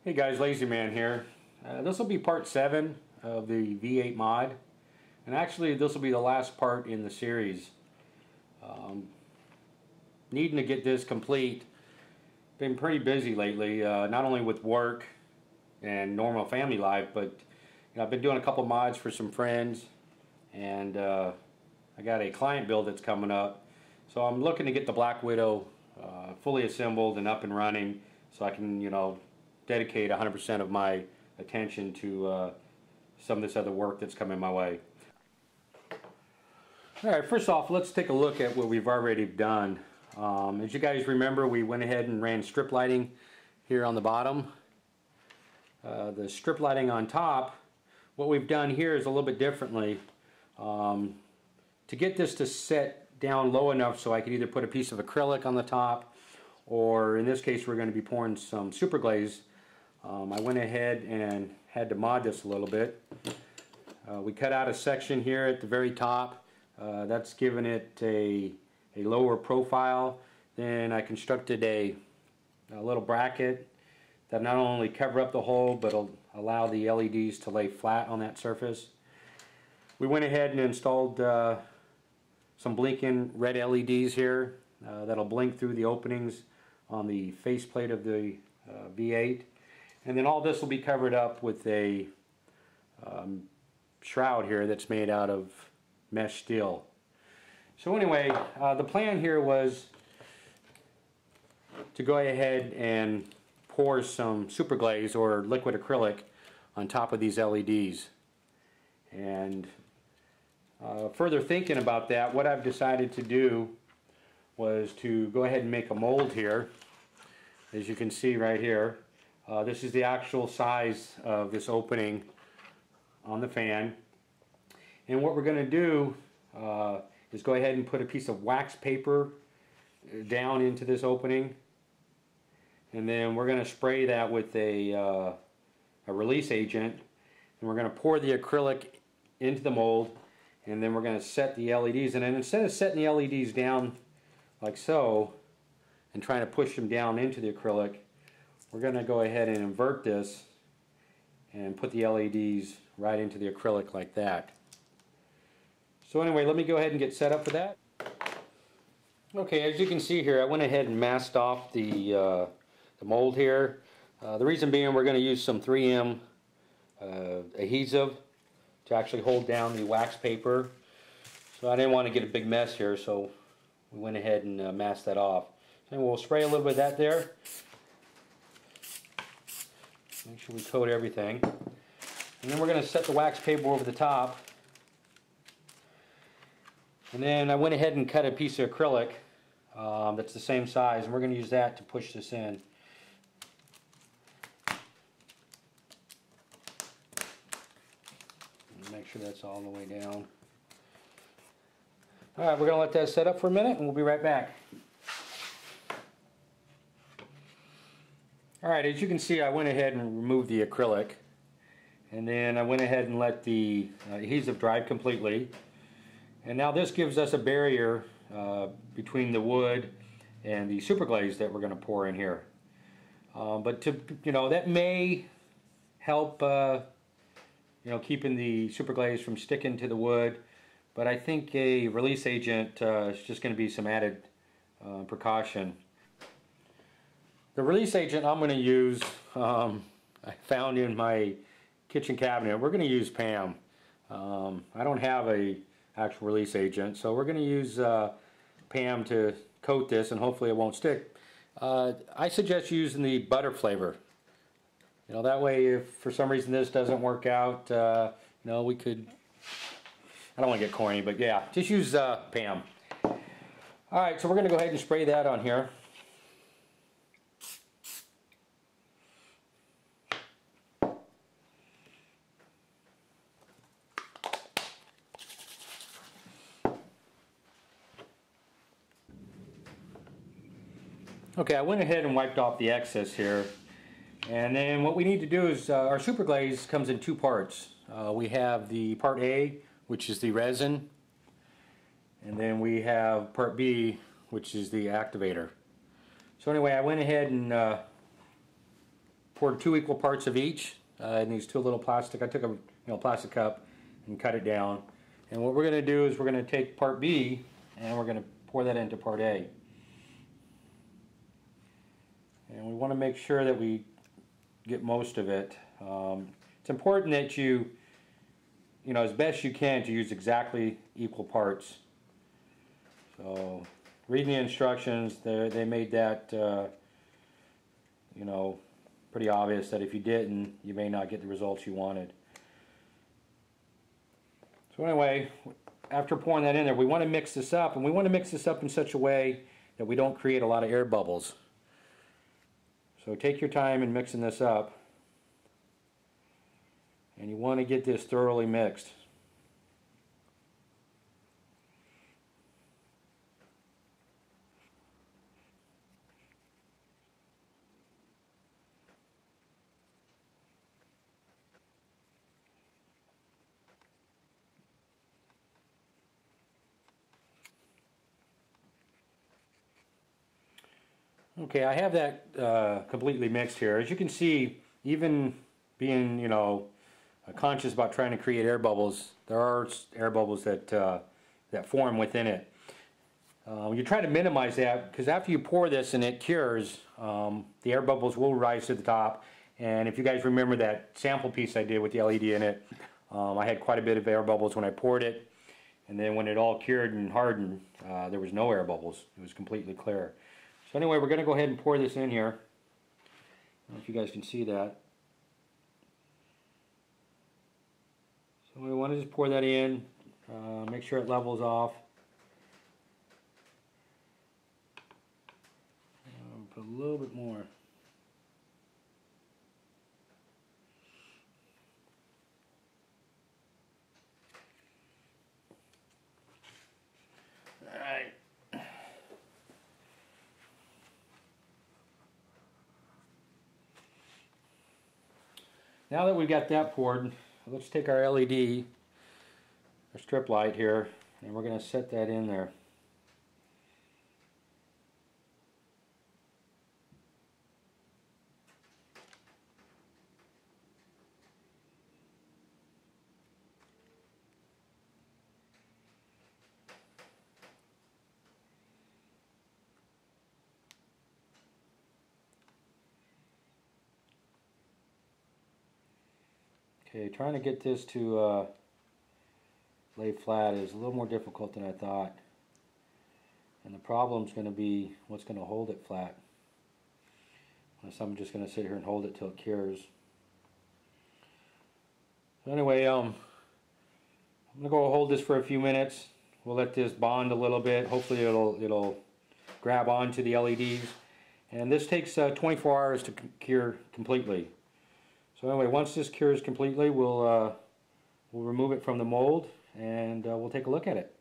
Hey guys, Lazy Man here. This will be part 7 of the V8 mod, and actually this will be the last part in the series. Needing to get this complete. Been pretty busy lately, not only with work and normal family life, but I've been doing a couple mods for some friends, and I got a client build that's coming up, so I'm looking to get the Black Widow fully assembled and up and running, so I can dedicate 100% of my attention to some of this other work that's coming my way. Alright, first off, let's take a look at what we've already done. As you guys remember, we went ahead and ran strip lighting here on the bottom. The strip lighting on top, what we've done here is a little bit differently. To get this to set down low enough so I can either put a piece of acrylic on the top, or in this case we're going to be pouring some Super Glaze. I went ahead and had to mod this a little bit. We cut out a section here at the very top. That's given it a lower profile. Then I constructed a little bracket that not only cover up the hole but will allow the LEDs to lay flat on that surface. We went ahead and installed some blinking red LEDs here that'll blink through the openings on the faceplate of the V8. And then all this will be covered up with a shroud here that's made out of mesh steel. So anyway, the plan here was to go ahead and pour some Super Glaze or liquid acrylic on top of these LEDs. And further thinking about that, what I've decided to do was to go ahead and make a mold here. As you can see right here, this is the actual size of this opening on the fan. And what we're going to do is go ahead and put a piece of wax paper down into this opening, and then we're going to spray that with a release agent, and we're going to pour the acrylic into the mold, and then we're going to set the LEDs. And then instead of setting the LEDs down like so and trying to push them down into the acrylic, we're going to go ahead and invert this and put the LEDs right into the acrylic like that. So anyway, let me go ahead and get set up for that. Okay, as you can see here, I went ahead and masked off the mold here. The reason being, we're going to use some 3M adhesive to actually hold down the wax paper. So I didn't want to get a big mess here, so we went ahead and masked that off. And we'll spray a little bit of that there. Make sure we coat everything. And then we're going to set the wax paper over the top. And then I went ahead and cut a piece of acrylic that's the same size, and we're going to use that to push this in. And make sure that's all the way down. Alright, we're going to let that set up for a minute and we'll be right back. Alright, as you can see, I went ahead and removed the acrylic, and then I went ahead and let the adhesive dry completely. And now this gives us a barrier between the wood and the Super Glaze that we're going to pour in here. But that may help keeping the Super Glaze from sticking to the wood, but I think a release agent is just going to be some added precaution. The release agent I'm going to use, I found in my kitchen cabinet. We're going to use PAM. I don't have a actual release agent, so we're going to use PAM to coat this, and hopefully it won't stick. I suggest using the butter flavor. That way, if for some reason this doesn't work out, we could. I don't want to get corny, but yeah, just use PAM. All right, so we're going to go ahead and spray that on here. Okay, I went ahead and wiped off the excess here, and then what we need to do is our Super Glaze comes in two parts. We have the part A, which is the resin, and then we have part B, which is the activator. So anyway, I went ahead and poured 2 equal parts of each in these 2 little plastic. I took a plastic cup and cut it down. And what we're going to do is we're going to take part B and we're going to pour that into part A. And we want to make sure that we get most of it. It's important that you as best you can, to use exactly equal parts. So, reading the instructions, they made that, pretty obvious that if you didn't, you may not get the results you wanted. So anyway, after pouring that in there, we want to mix this up, and we want to mix this up in such a way that we don't create a lot of air bubbles. So take your time in mixing this up, and you want to get this thoroughly mixed. Okay, I have that completely mixed here. As you can see, even being, conscious about trying to create air bubbles, there are air bubbles that form within it. You try to minimize that, because after you pour this and it cures, the air bubbles will rise to the top. And if you guys remember that sample piece I did with the LED in it, I had quite a bit of air bubbles when I poured it. And then when it all cured and hardened, there was no air bubbles. It was completely clear. So anyway, we're going to go ahead and pour this in here. I don't know if you guys can see that. So we want to just pour that in, make sure it levels off. Put a little bit more. Alright. Now that we've got that poured, let's take our LED, our strip light here, and we're going to set that in there. Okay, trying to get this to lay flat is a little more difficult than I thought. And the problem's going to be what's going to hold it flat. Unless I'm just going to sit here and hold it till it cures. So anyway, I'm going to go hold this for a few minutes. We'll let this bond a little bit. Hopefully it'll grab onto the LEDs. And this takes 24 hours to cure completely. So anyway, once this cures completely, we'll remove it from the mold and we'll take a look at it.